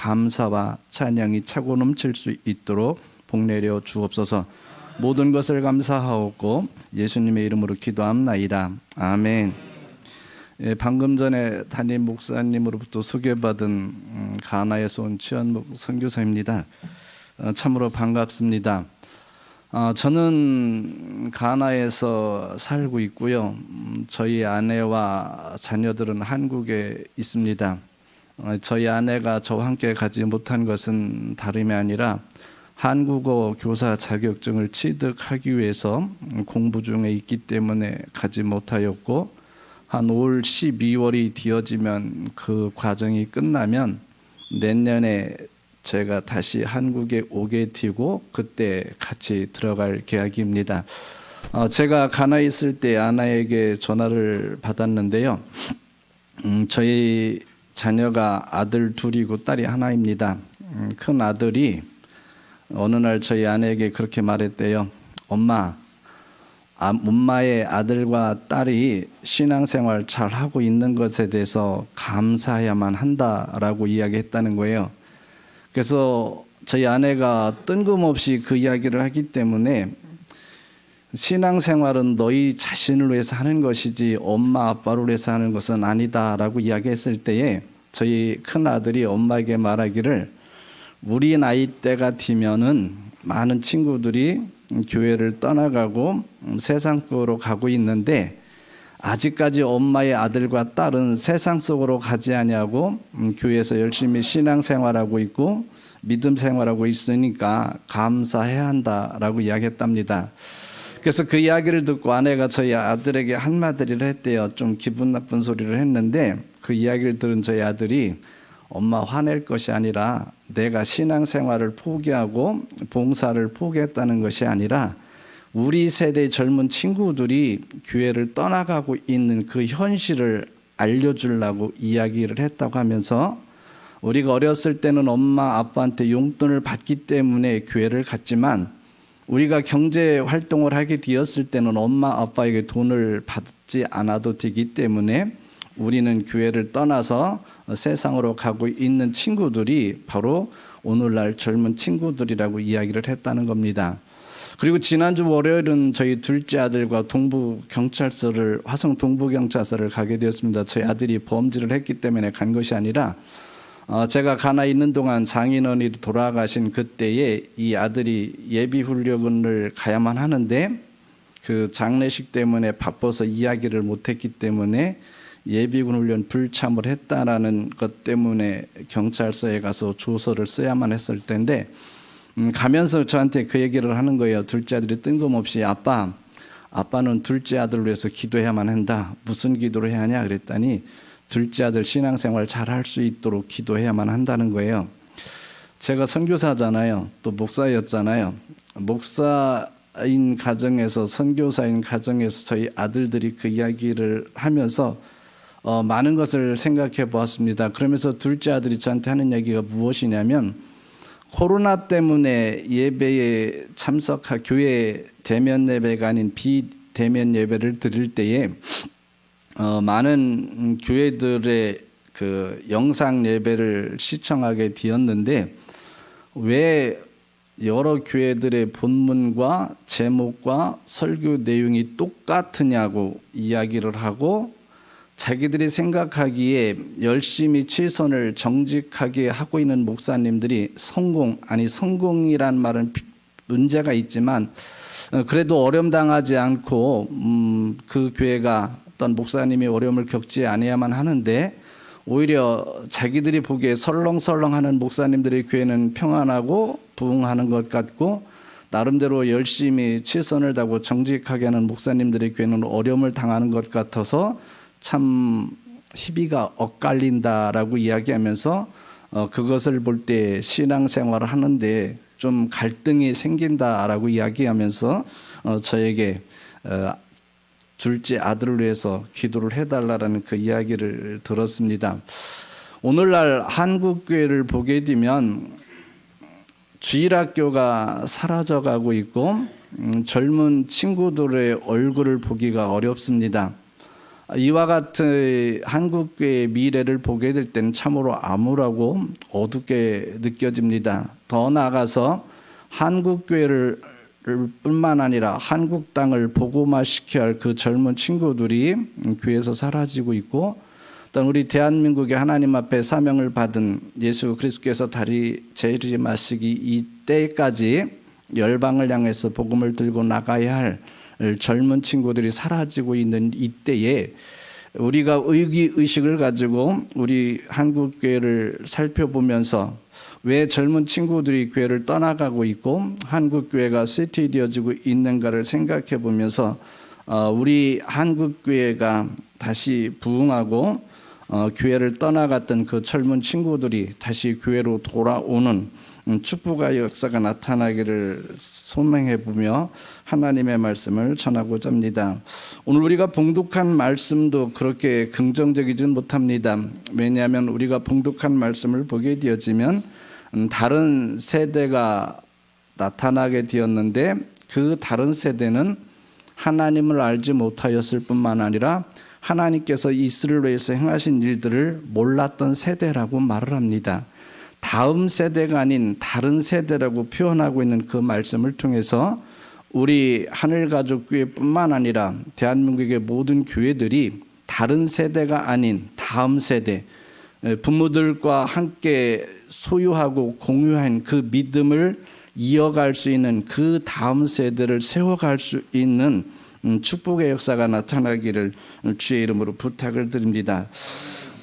감사와 찬양이 차고 넘칠 수 있도록 복내려 주옵소서. 모든 것을 감사하옵고 예수님의 이름으로 기도합나이다. 아멘. 방금 전에 담임 목사님으로부터 소개받은 가나에서 온 최현목 선교사입니다. 참으로 반갑습니다. 저는 가나에서 살고 있고요. 저희 아내와 자녀들은 한국에 있습니다. 저희 아내가 저와 함께 가지 못한 것은 다름이 아니라 한국어 교사 자격증을 취득하기 위해서 공부 중에 있기 때문에 가지 못하였고, 한 올 12월이 되어지면 그 과정이 끝나면 내년에 제가 다시 한국에 오게 되고 그때 같이 들어갈 계획입니다. 제가 가나에 있을 때 아내에게 전화를 받았는데요. 저희 자녀가 아들 둘이고 딸이 하나입니다. 큰 아들이 어느 날 저희 아내에게 그렇게 말했대요. 엄마의 아들과 딸이 신앙생활 잘 하고 있는 것에 대해서 감사해야만 한다라고 이야기했다는 거예요. 그래서 저희 아내가 뜬금없이 그 이야기를 하기 때문에 신앙생활은 너희 자신을 위해서 하는 것이지 엄마 아빠를 위해서 하는 것은 아니다라고 이야기했을 때에 저희 큰아들이 엄마에게 말하기를, 우리 나이대가 되면은 많은 친구들이 교회를 떠나가고 세상 속으로 가고 있는데 아직까지 엄마의 아들과 딸은 세상 속으로 가지 아니하고 교회에서 열심히 신앙생활하고 있고 믿음 생활하고 있으니까 감사해야 한다라고 이야기했답니다. 그래서 그 이야기를 듣고 아내가 저희 아들에게 한마디를 했대요. 좀 기분 나쁜 소리를 했는데 그 이야기를 들은 저희 아들이, 엄마 화낼 것이 아니라 내가 신앙생활을 포기하고 봉사를 포기했다는 것이 아니라 우리 세대 젊은 친구들이 교회를 떠나가고 있는 그 현실을 알려주려고 이야기를 했다고 하면서, 우리가 어렸을 때는 엄마 아빠한테 용돈을 받기 때문에 교회를 갔지만 우리가 경제 활동을 하게 되었을 때는 엄마 아빠에게 돈을 받지 않아도 되기 때문에 우리는 교회를 떠나서 세상으로 가고 있는 친구들이 바로 오늘날 젊은 친구들이라고 이야기를 했다는 겁니다. 그리고 지난주 월요일은 저희 둘째 아들과 화성 동부경찰서를 가게 되었습니다. 저희 아들이 범죄를 했기 때문에 간 것이 아니라 제가 가나에 있는 동안 장인어른이 돌아가신 그때에 이 아들이 예비훈련을 가야만 하는데 그 장례식 때문에 바빠서 이야기를 못했기 때문에 예비군 훈련 불참을 했다라는 것 때문에 경찰서에 가서 조서를 써야만 했을 텐데, 가면서 저한테 그 얘기를 하는 거예요. 둘째 아들이 뜬금없이, 아빠는 둘째 아들을 위해서 기도해야만 한다. 무슨 기도를 해야 하냐 그랬더니 둘째 아들 신앙생활 잘 할 수 있도록 기도해야만 한다는 거예요. 제가 선교사잖아요. 또 목사였잖아요. 목사인 가정에서, 선교사인 가정에서 저희 아들들이 그 이야기를 하면서 많은 것을 생각해 보았습니다. 그러면서 둘째 아들이 저한테 하는 얘기가 무엇이냐면, 코로나 때문에 예배에 교회 대면 예배가 아닌 비대면 예배를 드릴 때에 많은 교회들의 그 영상 예배를 시청하게 되었는데 왜 여러 교회들의 본문과 제목과 설교 내용이 똑같으냐고 이야기를 하고, 자기들이 생각하기에 열심히 최선을 정직하게 하고 있는 목사님들이 성공이란 말은 문제가 있지만 그래도 어려움 당하지 않고 그 교회가 어떤 목사님이 어려움을 겪지 아니야만 하는데, 오히려 자기들이 보기에 설렁설렁하는 목사님들의 교회는 평안하고 부흥하는 것 같고, 나름대로 열심히 최선을 다하고 정직하게 하는 목사님들의 교회는 어려움을 당하는 것 같아서 참 희비가 엇갈린다라고 이야기하면서 그것을 볼 때 신앙생활을 하는데 좀 갈등이 생긴다라고 이야기하면서 저에게 둘째 아들을 위해서 기도를 해달라는 그 이야기를 들었습니다. 오늘날 한국교회를 보게 되면 주일학교가 사라져가고 있고 젊은 친구들의 얼굴을 보기가 어렵습니다. 이와 같은 한국교회의 미래를 보게 될 때는 참으로 암울하고 어둡게 느껴집니다. 더 나아가서 한국교회를 뿐만 아니라 한국 땅을 복음화시켜야 할 그 젊은 친구들이 교회에서 사라지고 있고, 또 우리 대한민국의 하나님 앞에 사명을 받은 예수 그리스도께서 다리 재림하시기 이때까지 열방을 향해서 복음을 들고 나가야 할 젊은 친구들이 사라지고 있는 이때에 우리가 의기의식을 가지고 우리 한국교회를 살펴보면서 왜 젊은 친구들이 교회를 떠나가고 있고 한국교회가 쇠퇴되어지고 있는가를 생각해 보면서 우리 한국교회가 다시 부흥하고 교회를 떠나갔던 그 젊은 친구들이 다시 교회로 돌아오는 축복의 역사가 나타나기를 소망해 보며 하나님의 말씀을 전하고자 합니다. 오늘 우리가 봉독한 말씀도 그렇게 긍정적이진 못합니다. 왜냐하면 우리가 봉독한 말씀을 보게 되어지면 다른 세대가 나타나게 되었는데 그 다른 세대는 하나님을 알지 못하였을 뿐만 아니라 하나님께서 이스라엘에서 행하신 일들을 몰랐던 세대라고 말을 합니다. 다음 세대가 아닌 다른 세대라고 표현하고 있는 그 말씀을 통해서 우리 하늘가족교회뿐만 아니라 대한민국의 모든 교회들이 다른 세대가 아닌 다음 세대, 부모들과 함께 소유하고 공유한 그 믿음을 이어갈 수 있는 그 다음 세대를 세워갈 수 있는 축복의 역사가 나타나기를 주의 이름으로 부탁을 드립니다.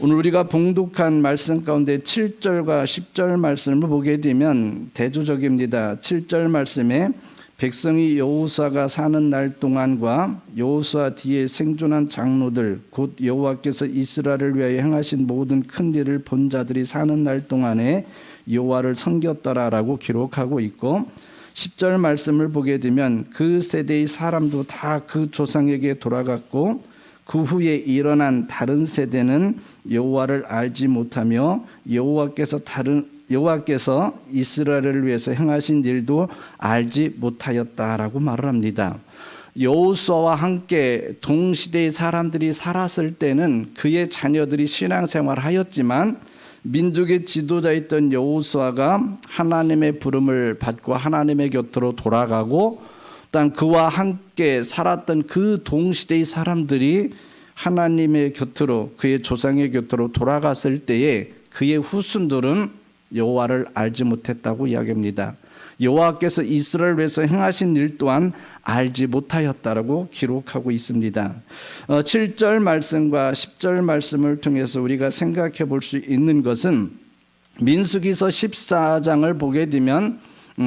오늘 우리가 봉독한 말씀 가운데 7절과 10절 말씀을 보게 되면 대조적입니다. 7절 말씀에 백성이 여호수아가 사는 날 동안과 여호수아 뒤에 생존한 장로들 곧 여호와께서 이스라엘을 위하여 행하신 모든 큰 일을 본 자들이 사는 날 동안에 여호와를 섬겼더라라고 기록하고 있고, 10절 말씀을 보게 되면 그 세대의 사람도 다 그 조상에게 돌아갔고 그 후에 일어난 다른 세대는 여호와를 알지 못하며 여호와께서 이스라엘을 위해서 행하신 일도 알지 못하였다라고 말을 합니다. 여호수아와 함께 동시대의 사람들이 살았을 때는 그의 자녀들이 신앙생활을 하였지만 민족의 지도자였던 여호수아가 하나님의 부름을 받고 하나님의 곁으로 돌아가고, 또 그와 함께 살았던 그 동시대의 사람들이 하나님의 곁으로 그의 조상의 곁으로 돌아갔을 때에 그의 후손들은 여호와를 알지 못했다고 이야기합니다. 여호와께서 이스라엘을 위해서 행하신 일 또한 알지 못하였다라고 기록하고 있습니다. 7절 말씀과 10절 말씀을 통해서 우리가 생각해 볼 수 있는 것은 민수기서 14장을 보게 되면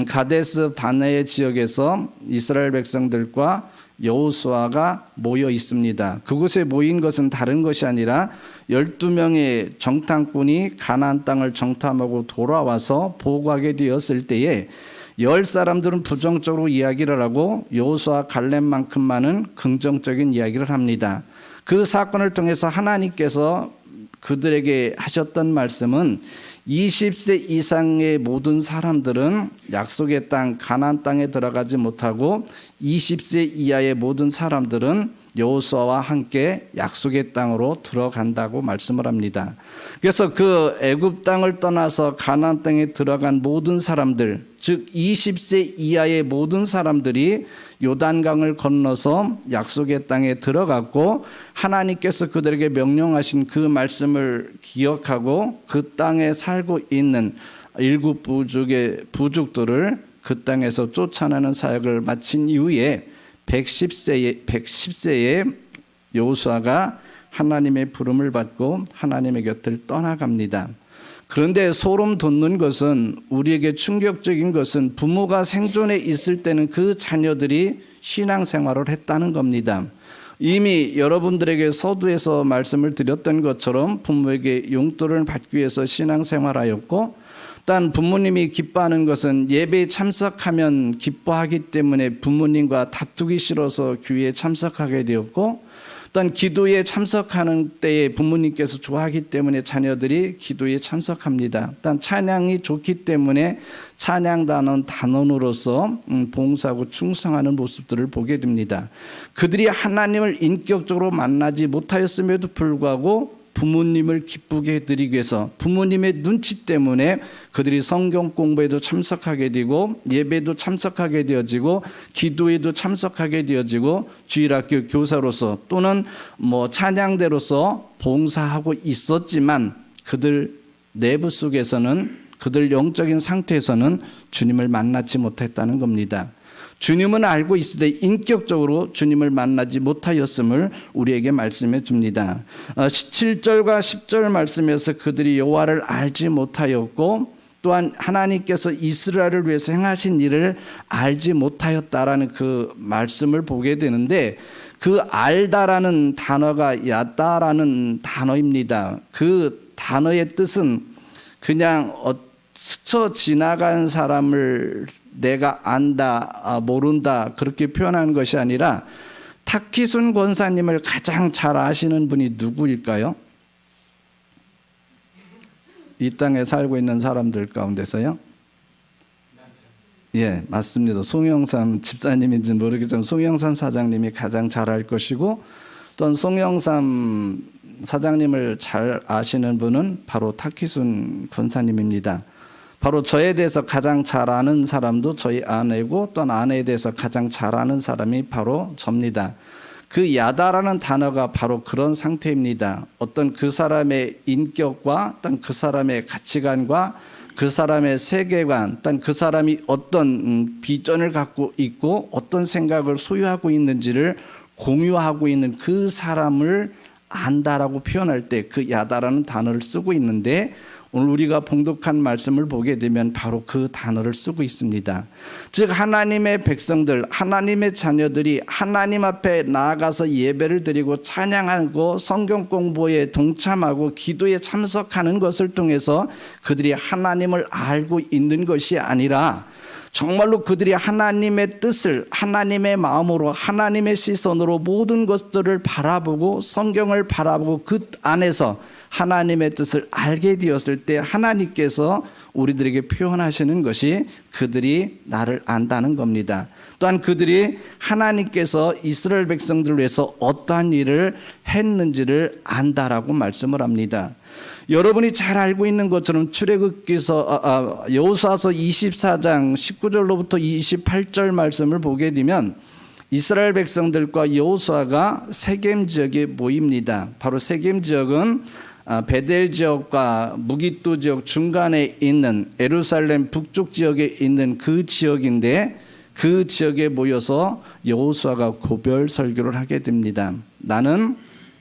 가데스 바네 지역에서 이스라엘 백성들과 여호수아가 모여 있습니다. 그곳에 모인 것은 다른 것이 아니라 12명의 정탐꾼이 가나안 땅을 정탐하고 돌아와서 보고하게 되었을 때에 10사람들은 부정적으로 이야기를 하고 여호수아 갈렙만큼만은 긍정적인 이야기를 합니다. 그 사건을 통해서 하나님께서 그들에게 하셨던 말씀은 20세 이상의 모든 사람들은 약속의 땅 가나안 땅에 들어가지 못하고 20세 이하의 모든 사람들은 여호수아와 함께 약속의 땅으로 들어간다고 말씀을 합니다. 그래서 그 애굽 땅을 떠나서 가나안 땅에 들어간 모든 사람들, 즉 20세 이하의 모든 사람들이 요단강을 건너서 약속의 땅에 들어갔고, 하나님께서 그들에게 명령하신 그 말씀을 기억하고 그 땅에 살고 있는 일곱 부족들을 그 땅에서 쫓아내는 사역을 마친 이후에 110세에 여호수아가 하나님의 부름을 받고 하나님의 곁을 떠나갑니다. 그런데 소름 돋는 것은, 우리에게 충격적인 것은 부모가 생존해 있을 때는 그 자녀들이 신앙생활을 했다는 겁니다. 이미 여러분들에게 서두에서 말씀을 드렸던 것처럼 부모에게 용돈을 받기 위해서 신앙생활하였고, 단 부모님이 기뻐하는 것은 예배에 참석하면 기뻐하기 때문에 부모님과 다투기 싫어서 교회에 참석하게 되었고, 또한 기도에 참석하는 때에 부모님께서 좋아하기 때문에 자녀들이 기도에 참석합니다. 또한 찬양이 좋기 때문에 찬양단원 단원으로서 봉사하고 충성하는 모습들을 보게 됩니다. 그들이 하나님을 인격적으로 만나지 못하였음에도 불구하고 부모님을 기쁘게 해드리기 위해서 부모님의 눈치 때문에 그들이 성경 공부에도 참석하게 되고 예배도 참석하게 되어지고 기도에도 참석하게 되어지고 주일학교 교사로서 또는 찬양대로서 봉사하고 있었지만 그들 내부 속에서는 그들 영적인 상태에서는 주님을 만나지 못했다는 겁니다. 주님은 알고 있을 때 인격적으로 주님을 만나지 못하였음을 우리에게 말씀해 줍니다. 7절과 10절 말씀에서 그들이 여호와를 알지 못하였고 또한 하나님께서 이스라엘을 위해서 행하신 일을 알지 못하였다라는 그 말씀을 보게 되는데 그 알다라는 단어가 야다라는 단어입니다. 그 단어의 뜻은 그냥 스쳐 지나간 사람을 내가 안다, 모른다 그렇게 표현하는 것이 아니라 탁기순 권사님을 가장 잘 아시는 분이 누구일까요? 이 땅에 살고 있는 사람들 가운데서요? 예, 맞습니다. 송영삼 집사님인지 모르겠지만 송영삼 사장님이 가장 잘 알 것이고 또 송영삼 사장님을 잘 아시는 분은 바로 탁기순 권사님입니다. 바로 저에 대해서 가장 잘 아는 사람도 저희 아내고 또 아내에 대해서 가장 잘 아는 사람이 바로 저입니다. 그 야다라는 단어가 바로 그런 상태입니다. 어떤 그 사람의 인격과 어떤 그 사람의 가치관과 그 사람의 세계관, 어떤 그 사람이 어떤 비전을 갖고 있고 어떤 생각을 소유하고 있는지를 공유하고 있는 그 사람을 안다라고 표현할 때 그 야다라는 단어를 쓰고 있는데 오늘 우리가 봉독한 말씀을 보게 되면 바로 그 단어를 쓰고 있습니다. 즉 하나님의 백성들, 하나님의 자녀들이 하나님 앞에 나아가서 예배를 드리고 찬양하고 성경 공부에 동참하고 기도에 참석하는 것을 통해서 그들이 하나님을 알고 있는 것이 아니라 정말로 그들이 하나님의 뜻을 하나님의 마음으로 하나님의 시선으로 모든 것들을 바라보고 성경을 바라보고 그 안에서 하나님의 뜻을 알게 되었을 때 하나님께서 우리들에게 표현하시는 것이 그들이 나를 안다는 겁니다. 또한 그들이 하나님께서 이스라엘 백성들을 위해서 어떠한 일을 했는지를 안다라고 말씀을 합니다. 여러분이 잘 알고 있는 것처럼 출애굽기서 여호수아서 24장 19절로부터 28절 말씀을 보게 되면 이스라엘 백성들과 여호수아가 세겜 지역에 모입니다. 바로 세겜 지역은 베델 지역과 무깃도 지역 중간에 있는 예루살렘 북쪽 지역에 있는 그 지역인데 그 지역에 모여서 여호수아가 고별 설교를 하게 됩니다. 나는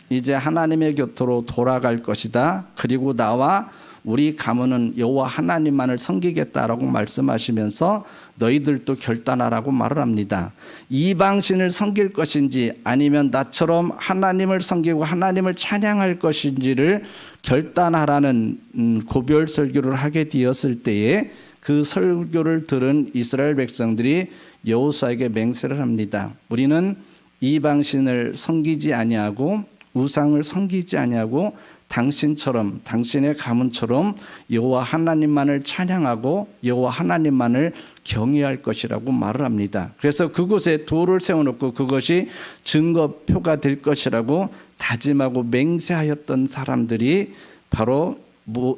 이제 하나님의 곁으로 돌아갈 것이다. 그리고 나와 우리 가문은 여호와 하나님만을 섬기겠다라고 말씀하시면서 너희들도 결단하라고 말을 합니다. 이방신을 섬길 것인지 아니면 나처럼 하나님을 섬기고 하나님을 찬양할 것인지를 결단하라는 고별 설교를 하게 되었을 때에 그 설교를 들은 이스라엘 백성들이 여호수아에게 맹세를 합니다. 우리는 이방신을 섬기지 아니하고 우상을 섬기지 아니하고 당신처럼 당신의 가문처럼 여호와 하나님만을 찬양하고 여호와 하나님만을 경외할 것이라고 말을 합니다. 그래서 그곳에 돌을 세워놓고 그것이 증거표가 될 것이라고 다짐하고 맹세하였던 사람들이 바로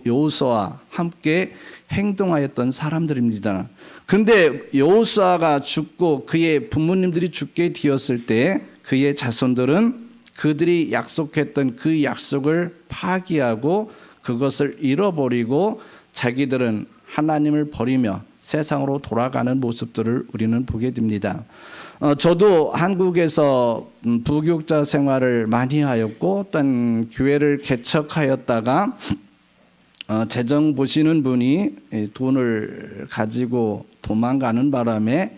여호수아와 함께 행동하였던 사람들입니다. 근데 여호수아가 죽고 그의 부모님들이 죽게 되었을 때 그의 자손들은 그들이 약속했던 그 약속을 파기하고 그것을 잃어버리고 자기들은 하나님을 버리며 세상으로 돌아가는 모습들을 우리는 보게 됩니다. 저도 한국에서 부교육자 생활을 많이 하였고 어떤 교회를 개척하였다가 재정 보시는 분이 돈을 가지고 도망가는 바람에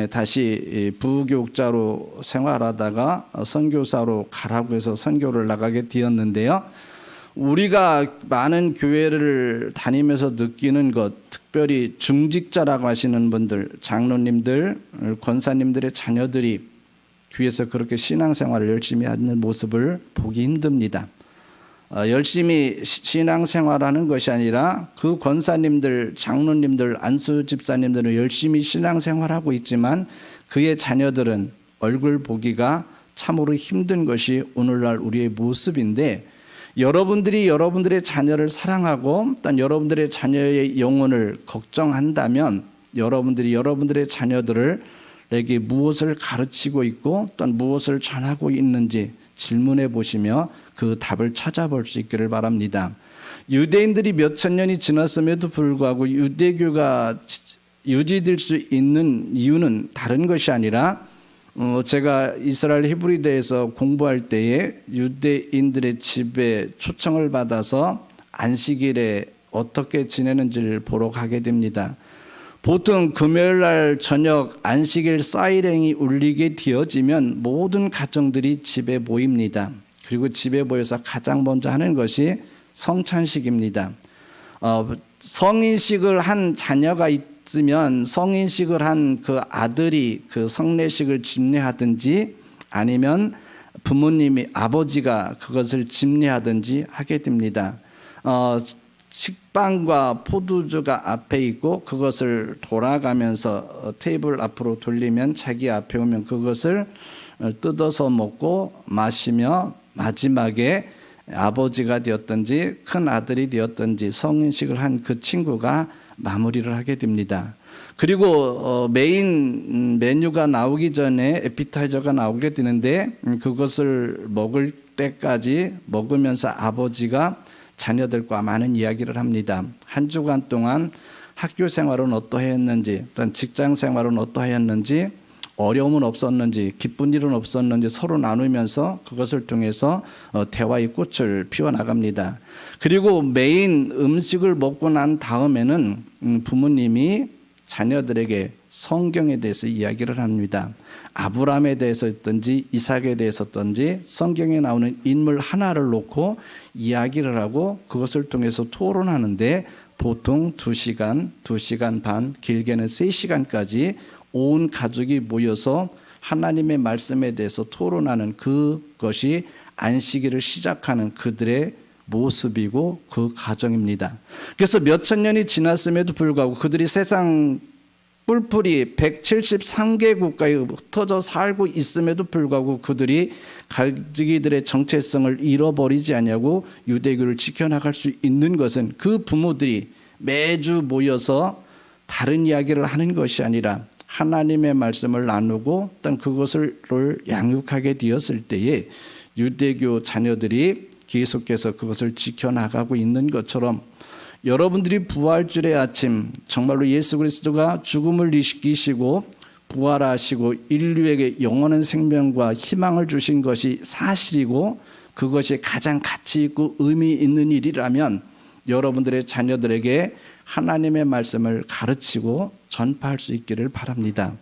다시 부교육자로 생활하다가 선교사로 가라고 해서 선교를 나가게 되었는데요. 우리가 많은 교회를 다니면서 느끼는 것, 특별히 중직자라고 하시는 분들, 장로님들, 권사님들의 자녀들이 교회에서 그렇게 신앙생활을 열심히 하는 모습을 보기 힘듭니다. 열심히 신앙생활하는 것이 아니라 그 권사님들, 장로님들, 안수 집사님들은 열심히 신앙생활하고 있지만 그의 자녀들은 얼굴 보기가 참으로 힘든 것이 오늘날 우리의 모습인데, 여러분들이 여러분들의 자녀를 사랑하고 또 여러분들의 자녀의 영혼을 걱정한다면 여러분들이 여러분들의 자녀들에게 무엇을 가르치고 있고 또 무엇을 전하고 있는지 질문해 보시며 그 답을 찾아볼 수 있기를 바랍니다. 유대인들이 몇천 년이 지났음에도 불구하고 유대교가 유지될 수 있는 이유는 다른 것이 아니라 제가 이스라엘 히브리대에서 공부할 때에 유대인들의 집에 초청을 받아서 안식일에 어떻게 지내는지를 보러 가게 됩니다. 보통 금요일 날 저녁 안식일 사이렌이 울리게 되어지면 모든 가정들이 집에 모입니다. 그리고 집에 모여서 가장 먼저 하는 것이 성찬식입니다. 성인식을 한 자녀가 있으면 성인식을 한 그 아들이 그 성례식을 집례하든지 아니면 부모님이 아버지가 그것을 집례하든지 하게 됩니다. 식빵과 포도주가 앞에 있고 그것을 돌아가면서 테이블 앞으로 돌리면 자기 앞에 오면 그것을 뜯어서 먹고 마시며 마지막에 아버지가 되었든지 큰 아들이 되었든지 성인식을 한 그 친구가 마무리를 하게 됩니다. 그리고 메인 메뉴가 나오기 전에 에피타이저가 나오게 되는데 그것을 먹을 때까지 먹으면서 아버지가 자녀들과 많은 이야기를 합니다. 한 주간 동안 학교 생활은 어떠했는지, 또한 직장 생활은 어떠했는지, 어려움은 없었는지, 기쁜 일은 없었는지 서로 나누면서 그것을 통해서 대화의 꽃을 피워나갑니다. 그리고 메인 음식을 먹고 난 다음에는 부모님이 자녀들에게 성경에 대해서 이야기를 합니다. 아브라함에 대해서든지 이삭에 대해서든지 성경에 나오는 인물 하나를 놓고 이야기를 하고 그것을 통해서 토론하는데 보통 2시간, 2시간 반, 길게는 3시간까지 온 가족이 모여서 하나님의 말씀에 대해서 토론하는 그것이 안식일을 시작하는 그들의 모습이고 그 가정입니다. 그래서 몇천 년이 지났음에도 불구하고 그들이 세상 뿔뿔이 173개 국가에 흩어져 살고 있음에도 불구하고 그들이 자기들의 정체성을 잃어버리지 않냐고 유대교를 지켜나갈 수 있는 것은 그 부모들이 매주 모여서 다른 이야기를 하는 것이 아니라 하나님의 말씀을 나누고 또 그것을 양육하게 되었을 때에 유대교 자녀들이 계속해서 그것을 지켜나가고 있는 것처럼 여러분들이 부활주일의 아침 정말로 예수 그리스도가 죽음을 이기시고 부활하시고 인류에게 영원한 생명과 희망을 주신 것이 사실이고 그것이 가장 가치 있고 의미 있는 일이라면 여러분들의 자녀들에게 하나님의 말씀을 가르치고 전파할 수 있기를 바랍니다.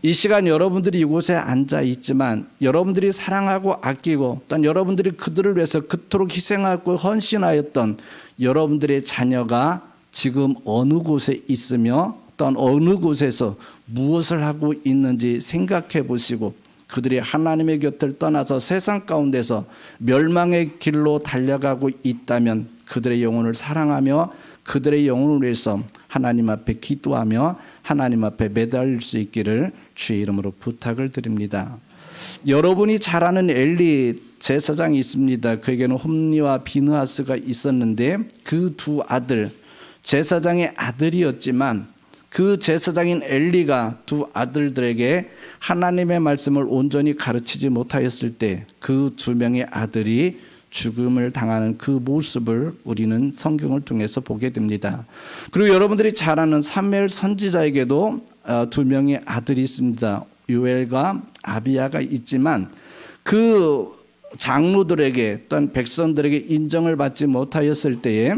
이 시간 여러분들이 이곳에 앉아 있지만 여러분들이 사랑하고 아끼고 또 여러분들이 그들을 위해서 그토록 희생하고 헌신하였던 여러분들의 자녀가 지금 어느 곳에 있으며 또 어느 곳에서 무엇을 하고 있는지 생각해 보시고 그들이 하나님의 곁을 떠나서 세상 가운데서 멸망의 길로 달려가고 있다면 그들의 영혼을 사랑하며 그들의 영혼을 위해서 하나님 앞에 기도하며 하나님 앞에 매달릴 수 있기를 주의 이름으로 부탁을 드립니다. 여러분이 잘 아는 엘리 제사장이 있습니다. 그에게는 홈리와 비느하스가 있었는데 그 두 아들, 제사장의 아들이었지만 그 제사장인 엘리가 두 아들들에게 하나님의 말씀을 온전히 가르치지 못하였을 때 그 두 명의 아들이 죽음을 당하는 그 모습을 우리는 성경을 통해서 보게 됩니다. 그리고 여러분들이 잘 아는 사무엘 선지자에게도 두 명의 아들이 있습니다. 요엘과 아비야가 있지만 그 장로들에게 또한 백성들에게 인정을 받지 못하였을 때에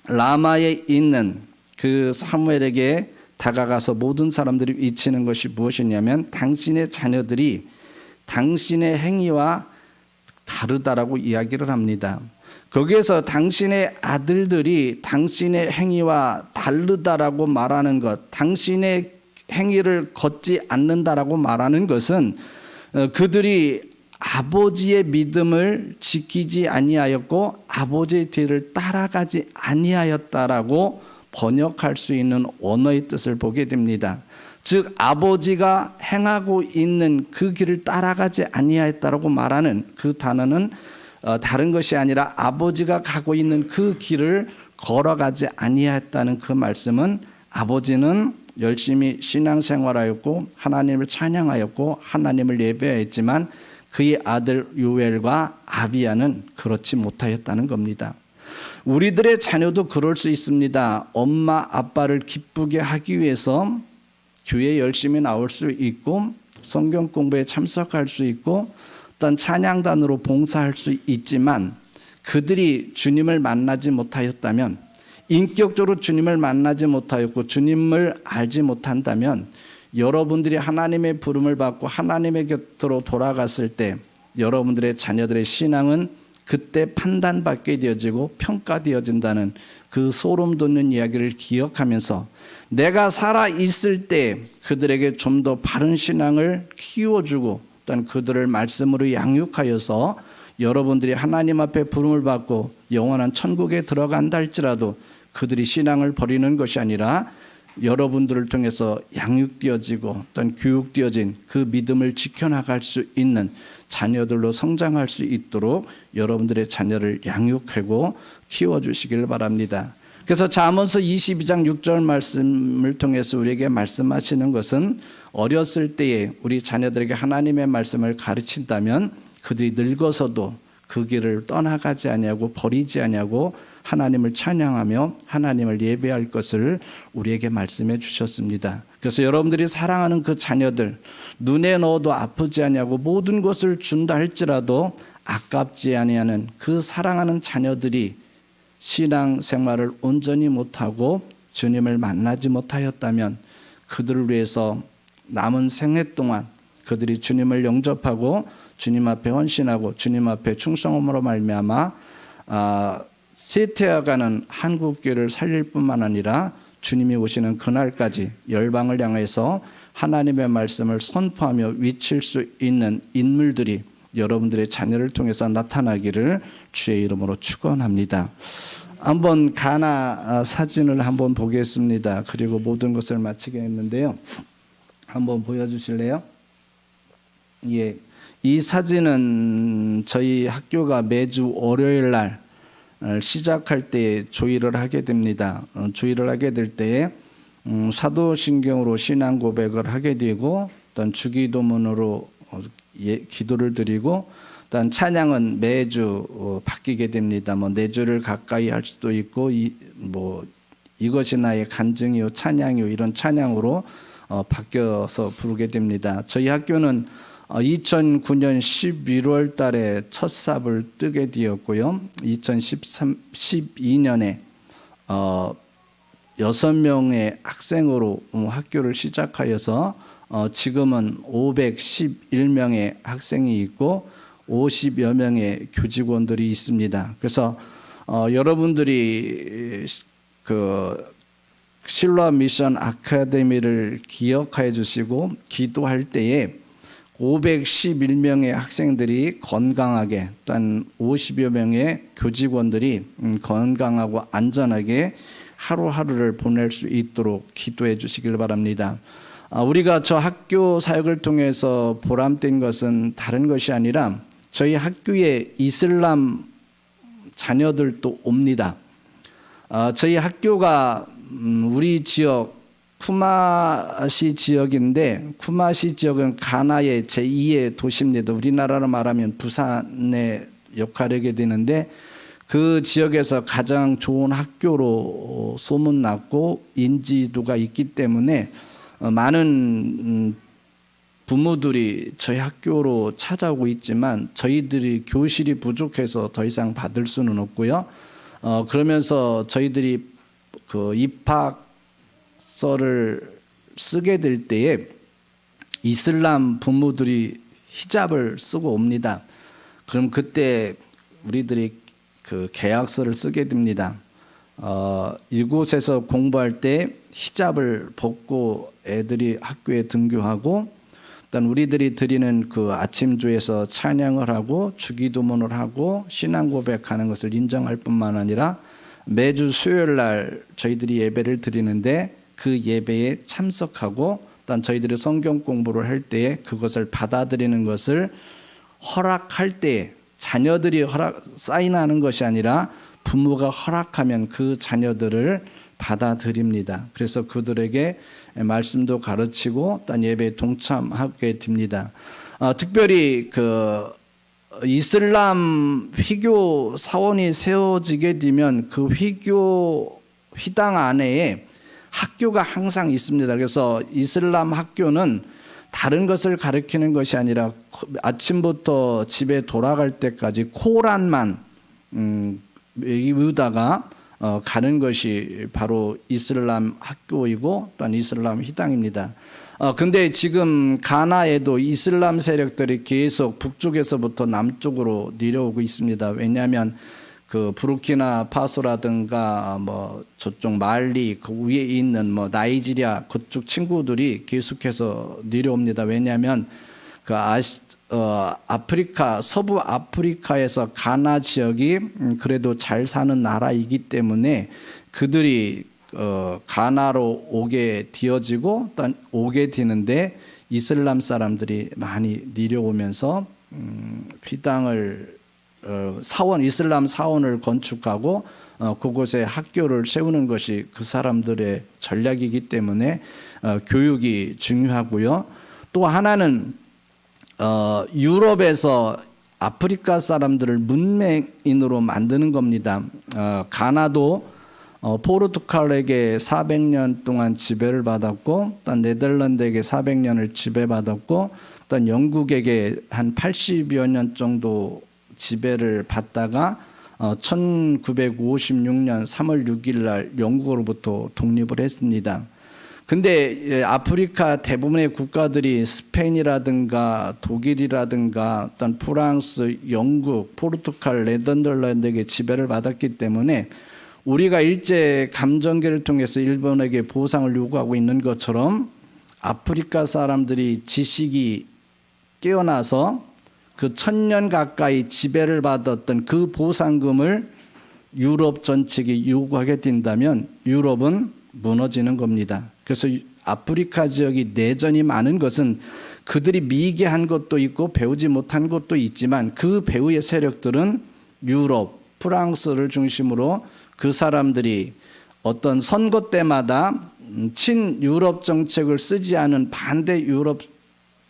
라마에 있는 그 사무엘에게 다가가서 모든 사람들이 외치는 것이 무엇이냐면 당신의 자녀들이 당신의 행위와 다르다라고 이야기를 합니다. 거기에서 당신의 아들들이 당신의 행위와 다르다라고 말하는 것, 당신의 행위를 걷지 않는다라고 말하는 것은 그들이 아버지의 믿음을 지키지 아니하였고 아버지의 뒤를 따라가지 아니하였다라고 번역할 수 있는 언어의 뜻을 보게 됩니다. 즉 아버지가 행하고 있는 그 길을 따라가지 아니하였다라고 말하는 그 단어는 다른 것이 아니라 아버지가 가고 있는 그 길을 걸어가지 아니하였다는 그 말씀은 아버지는 열심히 신앙생활하였고 하나님을 찬양하였고 하나님을 예배했지만 그의 아들 요엘과 아비야는 그렇지 못하였다는 겁니다. 우리들의 자녀도 그럴 수 있습니다. 엄마 아빠를 기쁘게 하기 위해서 교회에 열심히 나올 수 있고 성경 공부에 참석할 수 있고 어떤 찬양단으로 봉사할 수 있지만 그들이 주님을 만나지 못하였다면, 인격적으로 주님을 만나지 못하였고 주님을 알지 못한다면 여러분들이 하나님의 부름을 받고 하나님의 곁으로 돌아갔을 때 여러분들의 자녀들의 신앙은 그때 판단받게 되어지고 평가되어진다는 그 소름 돋는 이야기를 기억하면서 내가 살아있을 때 그들에게 좀 더 바른 신앙을 키워주고 또한 그들을 말씀으로 양육하여서 여러분들이 하나님 앞에 부름을 받고 영원한 천국에 들어간다 할지라도 그들이 신앙을 버리는 것이 아니라 여러분들을 통해서 양육되어지고 또한 교육되어진 그 믿음을 지켜나갈 수 있는 자녀들로 성장할 수 있도록 여러분들의 자녀를 양육하고 키워주시길 바랍니다. 그래서 잠언서 22장 6절 말씀을 통해서 우리에게 말씀하시는 것은 어렸을 때에 우리 자녀들에게 하나님의 말씀을 가르친다면 그들이 늙어서도 그 길을 떠나가지 아니하고 버리지 아니하고 하나님을 찬양하며 하나님을 예배할 것을 우리에게 말씀해 주셨습니다. 그래서 여러분들이 사랑하는 그 자녀들, 눈에 넣어도 아프지 아니하고 모든 것을 준다 할지라도 아깝지 아니하는 그 사랑하는 자녀들이 신앙생활을 온전히 못하고 주님을 만나지 못하였다면 그들을 위해서 남은 생애 동안 그들이 주님을 영접하고 주님 앞에 헌신하고 주님 앞에 충성함으로 말미암아 쇠퇴해가는 한국교회를 살릴 뿐만 아니라 주님이 오시는 그날까지 열방을 향해서 하나님의 말씀을 선포하며 외칠 수 있는 인물들이 여러분들의 자녀를 통해서 나타나기를 주의 이름으로 축원합니다. 한번 가나 사진을 한번 보겠습니다. 그리고 모든 것을 마치겠는데요. 한번 보여주실래요? 예, 이 사진은 저희 학교가 매주 월요일 날 시작할 때 조의를 하게 됩니다. 조의를 하게 될 때에 사도신경으로 신앙 고백을 하게 되고 또 주기도문으로 기도를 드리고 또 찬양은 매주 바뀌게 됩니다. 뭐 4주를 가까이 할 수도 있고 이것이 나의 간증이요 찬양이요 이런 찬양으로 바뀌어서 부르게 됩니다. 저희 학교는 2009년 11월 달에 첫 삽을 뜨게 되었고요. 2012년에 6명의 학생으로 학교를 시작하여서 지금은 511명의 학생이 있고 50여 명의 교직원들이 있습니다. 그래서 여러분들이 그 실로아 미션 아카데미를 기억해 주시고 기도할 때에 511명의 학생들이 건강하게 또한 50여 명의 교직원들이 건강하고 안전하게 하루하루를 보낼 수 있도록 기도해 주시길 바랍니다. 우리가 저 학교 사역을 통해서 보람된 것은 다른 것이 아니라 저희 학교에 이슬람 자녀들도 옵니다. 저희 학교가 우리 지역 쿠마시 지역인데 쿠마시 지역은 가나의 제2의 도시입니다. 우리나라로 말하면 부산의 역할을 하게 되는데 그 지역에서 가장 좋은 학교로 소문났고 인지도가 있기 때문에 많은 부모들이 저희 학교로 찾아오고 있지만 저희들이 교실이 부족해서 더 이상 받을 수는 없고요. 그러면서 저희들이 그 입학서를 쓰게 될 때에 이슬람 부모들이 히잡을 쓰고 옵니다. 그럼 그때 우리들이 그 계약서를 쓰게 됩니다. 이곳에서 공부할 때 히잡을 벗고 애들이 학교에 등교하고 일단 우리들이 드리는 그 아침주에서 찬양을 하고 주기도문을 하고 신앙 고백하는 것을 인정할 뿐만 아니라 매주 수요일 날 저희들이 예배를 드리는데 그 예배에 참석하고 일단 저희들이 성경 공부를 할 때에 그것을 받아들이는 것을 허락할 때 자녀들이 사인하는 것이 아니라 부모가 허락하면 그 자녀들을 받아들입니다. 그래서 그들에게 말씀도 가르치고 또 예배에 동참하게 됩니다. 특별히 그 이슬람 휘교 사원이 세워지게 되면 그 휘당 안에 학교가 항상 있습니다. 그래서 이슬람 학교는 다른 것을 가르치는 것이 아니라 아침부터 집에 돌아갈 때까지 코란만 외우다가 가는 것이 바로 이슬람 학교이고 또한 이슬람 휘당입니다. 근데 지금 가나에도 이슬람 세력들이 계속 북쪽에서부터 남쪽으로 내려오고 있습니다. 왜냐하면 그 부르키나 파소라든가 뭐 저쪽 말리 그 위에 있는 뭐 나이지리아 그쪽 친구들이 계속해서 내려옵니다. 왜냐하면 그 아프리카 서부 아프리카에서 가나 지역이 그래도 잘 사는 나라이기 때문에 그들이 가나로 오게 되어지고 또 오게 되는데 이슬람 사람들이 많이 내려오면서 휘당을 이슬람 사원을 건축하고 그곳에 학교를 세우는 것이 그 사람들의 전략이기 때문에 교육이 중요하고요. 또 하나는 유럽에서 아프리카 사람들을 문맹인으로 만드는 겁니다. 가나도 포르투갈에게 400년 동안 지배를 받았고 또 네덜란드에게 400년을 지배받았고 또 영국에게 한 80여 년 정도 지배를 받다가 1956년 3월 6일 날 영국으로부터 독립을 했습니다. 근데 아프리카 대부분의 국가들이 스페인이라든가 독일이라든가 어떤 프랑스, 영국, 포르투갈, 네덜란드에게 지배를 받았기 때문에 우리가 일제 감정기를 통해서 일본에게 보상을 요구하고 있는 것처럼 아프리카 사람들이 지식이 깨어나서 그 1000년 가까이 지배를 받았던 그 보상금을 유럽 전체에 요구하게 된다면 유럽은 무너지는 겁니다. 그래서 아프리카 지역이 내전이 많은 것은 그들이 미개한 것도 있고 배우지 못한 것도 있지만 그 배후의 세력들은 유럽, 프랑스를 중심으로 그 사람들이 어떤 선거 때마다 친유럽 정책을 쓰지 않은 반대 유럽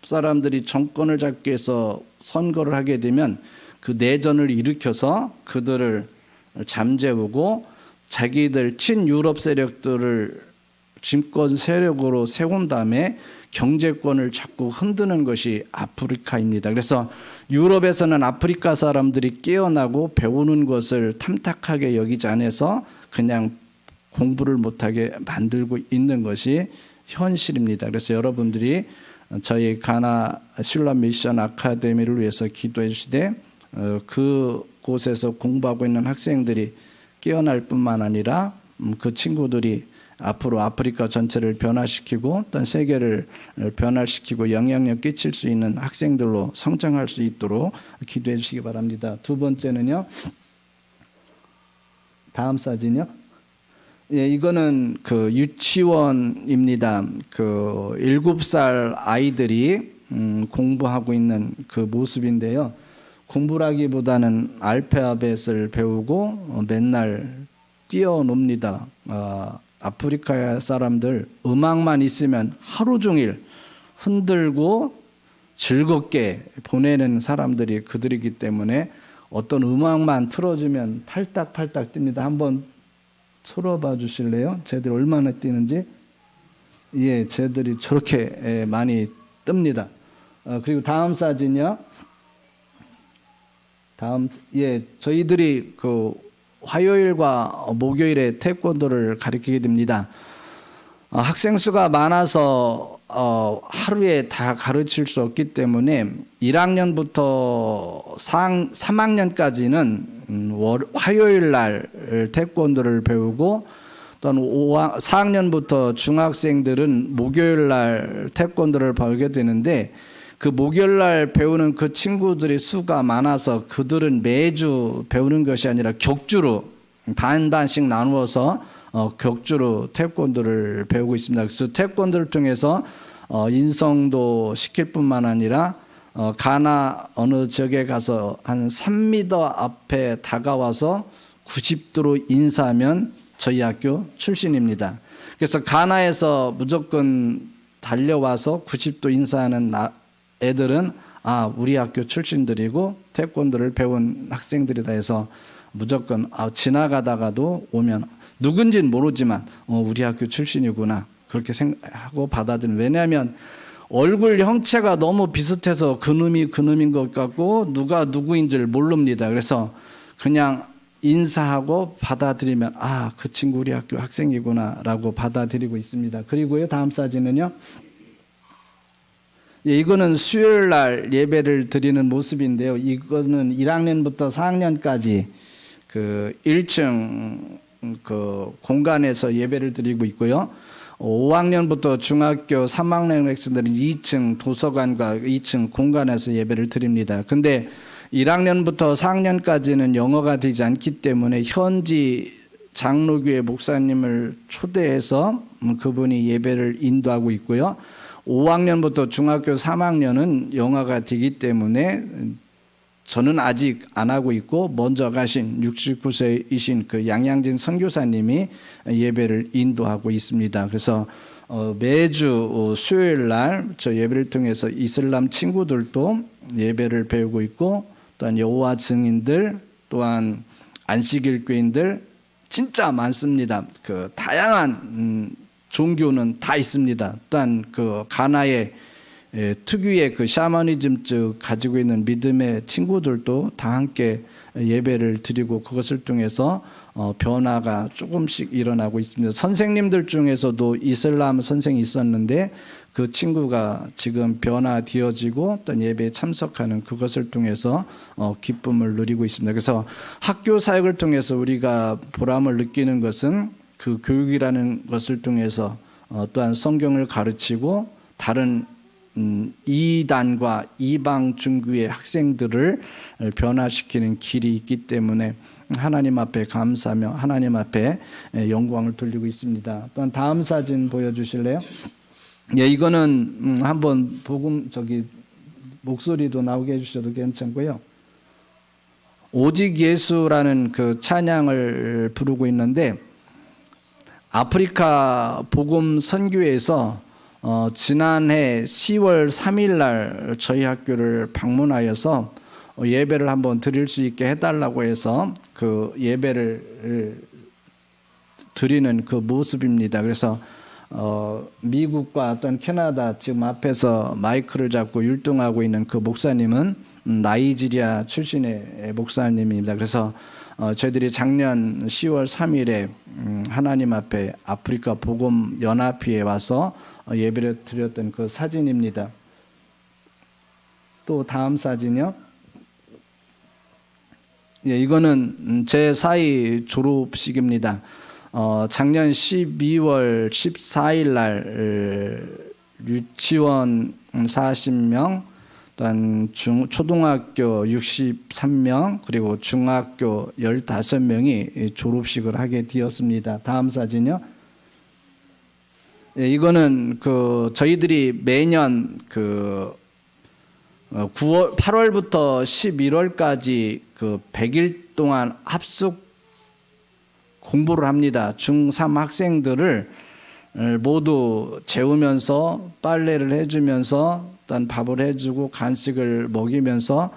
사람들이 정권을 잡기 위해서 선거를 하게 되면 그 내전을 일으켜서 그들을 잠재우고 자기들 친유럽 세력들을 집권 세력으로 세운 다음에 경제권을 자꾸 흔드는 것이 아프리카입니다. 그래서 유럽에서는 아프리카 사람들이 깨어나고 배우는 것을 탐탁하게 여기지 않아서 그냥 공부를 못하게 만들고 있는 것이 현실입니다. 그래서 여러분들이 저희 가나 신라 미션 아카데미를 위해서 기도해 주시되 그곳에서 공부하고 있는 학생들이 깨어날 뿐만 아니라 그 친구들이 앞으로 아프리카 전체를 변화시키고 또 세계를 변화시키고 영향력 끼칠 수 있는 학생들로 성장할 수 있도록 기도해 주시기 바랍니다. 두 번째는요. 다음 사진이요. 예, 이거는 그 유치원입니다. 그 7살 아이들이 공부하고 있는 그 모습인데요. 공부라기보다는 알파벳을 배우고 맨날 뛰어놉니다. 아프리카 사람들 음악만 있으면 하루 종일 흔들고 즐겁게 보내는 사람들이 그들이기 때문에 어떤 음악만 틀어주면 팔딱팔딱 뜁니다. 한번 틀어봐 주실래요? 쟤들 얼마나 뛰는지. 예, 쟤들이 저렇게 많이 뜹니다. 그리고 다음 사진이요. 저희들이 그 화요일과 목요일에 태권도를 가르치게 됩니다. 학생 수가 많아서 하루에 다 가르칠 수 없기 때문에 1학년부터 3학년까지는 화요일 날 태권도를 배우고 또한 4학년부터 중학생들은 목요일 날 태권도를 배우게 되는데 그 목요일 날 배우는 그 친구들의 수가 많아서 그들은 매주 배우는 것이 아니라 격주로 반씩 나누어서 격주로 태권도를 배우고 있습니다. 그래서 태권도를 통해서 인성도 시킬 뿐만 아니라 가나 어느 지역에 가서 한 3m 앞에 다가와서 90도로 인사하면 저희 학교 출신입니다. 그래서 가나에서 무조건 달려와서 90도 인사하는 애들은 우리 학교 출신들이고 태권도를 배운 학생들이다 해서 무조건 지나가다가도 오면 누군지는 모르지만 우리 학교 출신이구나 그렇게 생각하고 받아들이는. 왜냐하면 얼굴 형체가 너무 비슷해서 그놈이 그놈인 것 같고 누가 누구인지를 모릅니다. 그래서 그냥 인사하고 받아들이면 그 친구 우리 학교 학생이구나 라고 받아들이고 있습니다. 그리고요, 다음 사진은요, 이거는 수요일 날 예배를 드리는 모습인데요. 이거는 1학년부터 4학년까지 그 1층 그 공간에서 예배를 드리고 있고요. 5학년부터 중학교 3학년 학생들은 2층 도서관과 2층 공간에서 예배를 드립니다. 근데 1학년부터 4학년까지는 영어가 되지 않기 때문에 현지 장로교회 목사님을 초대해서 그분이 예배를 인도하고 있고요. 5학년부터 중학교 3학년은 영어가 되기 때문에 저는 아직 안 하고 있고 먼저 가신 69세이신 그 양양진 선교사님이 예배를 인도하고 있습니다. 그래서 매주 수요일 날 저 예배를 통해서 이슬람 친구들도 예배를 배우고 있고, 또한 여호와 증인들, 또한 안식일 교인들 진짜 많습니다. 그 다양한 종교는 다 있습니다. 또한 그 가나의 특유의 그 샤머니즘 즉 가지고 있는 믿음의 친구들도 다 함께 예배를 드리고 그것을 통해서 변화가 조금씩 일어나고 있습니다. 선생님들 중에서도 이슬람 선생이 있었는데 그 친구가 지금 변화되어지고 또 예배에 참석하는 그것을 통해서 기쁨을 누리고 있습니다. 그래서 학교 사역을 통해서 우리가 보람을 느끼는 것은 그 교육이라는 것을 통해서 또한 성경을 가르치고 다른 이단과 이방 중교의 학생들을 변화시키는 길이 있기 때문에 하나님 앞에 감사하며 하나님 앞에 영광을 돌리고 있습니다. 또한 다음 사진 보여주실래요? 예, 이거는 한번 복음 목소리도 나오게 해주셔도 괜찮고요. 오직 예수라는 그 찬양을 부르고 있는데 아프리카 복음 선교회에서 지난해 10월 3일 날 저희 학교를 방문하여서 예배를 한번 드릴 수 있게 해달라고 해서 그 예배를 드리는 그 모습입니다. 그래서 미국과 또는 캐나다 지금 앞에서 마이크를 잡고 율동하고 있는 그 목사님은 나이지리아 출신의 목사님입니다. 그래서 저희들이 작년 10월 3일에 하나님 앞에 아프리카 복음 연합회에 와서 예배를 드렸던 그 사진입니다. 또 다음 사진이요. 예, 이거는 제 사이 졸업식입니다. 작년 12월 14일 날 유치원 40명, 또한 초등학교 63명, 그리고 중학교 15명이 졸업식을 하게 되었습니다. 다음 사진이요. 예, 이거는 저희들이 매년 8월부터 11월까지 100일 동안 합숙 공부를 합니다. 중3 학생들을 모두 재우면서 빨래를 해주면서 또한 밥을 해주고 간식을 먹이면서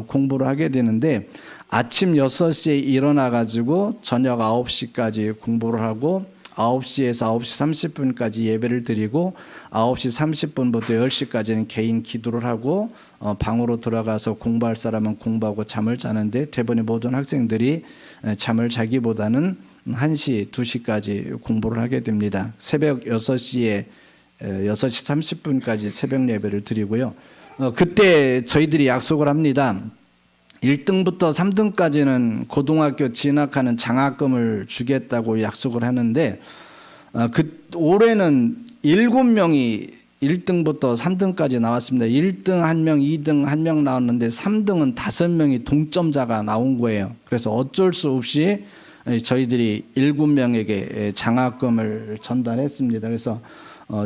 공부를 하게 되는데 아침 6시에 일어나 가지고 저녁 9시까지 공부를 하고 9시에서 9시 30분까지 예배를 드리고 9시 30분부터 10시까지는 개인 기도를 하고 방으로 들어가서 공부할 사람은 공부하고 잠을 자는데 대부분의 모든 학생들이 잠을 자기보다는 1시, 2시까지 공부를 하게 됩니다. 새벽 6시 30분까지 새벽 예배를 드리고요. 그때 저희들이 약속을 합니다. 1등부터 3등까지는 고등학교 진학하는 장학금을 주겠다고 약속을 하는데 올해는 7명이 1등부터 3등까지 나왔습니다. 1등 1명, 2등 1명 나왔는데 3등은 5명이 동점자가 나온 거예요. 그래서 어쩔 수 없이 저희들이 7명에게 장학금을 전달했습니다. 그래서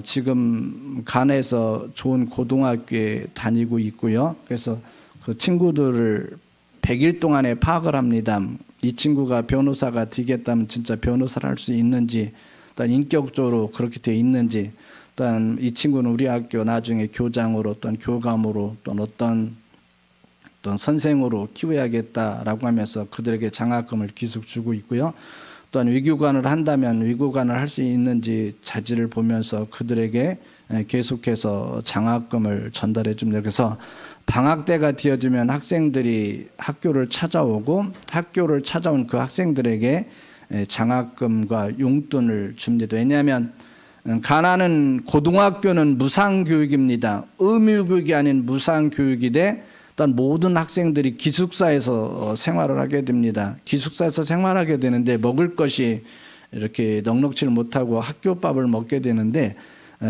지금 간에서 좋은 고등학교에 다니고 있고요. 그래서 그 친구들을 100일 동안에 파악을 합니다. 이 친구가 변호사가 되겠다면 진짜 변호사를 할 수 있는지, 또한 인격적으로 그렇게 돼 있는지, 또한 이 친구는 우리 학교 나중에 교장으로 또한 교감으로 또는 어떤 선생으로 키워야겠다라고 하면서 그들에게 장학금을 계속 주고 있고요. 또한 위교관을 한다면 위교관을 할 수 있는지 자질을 보면서 그들에게 계속해서 장학금을 전달해 줍니다. 그래서 방학 때가 되어지면 학생들이 학교를 찾아오고 학교를 찾아온 그 학생들에게 장학금과 용돈을 줍니다. 왜냐하면 가나는 고등학교는 무상교육입니다. 의무교육이 아닌 무상교육인데 일단 모든 학생들이 기숙사에서 생활을 하게 됩니다. 기숙사에서 생활하게 되는데 먹을 것이 이렇게 넉넉지 못하고 학교밥을 먹게 되는데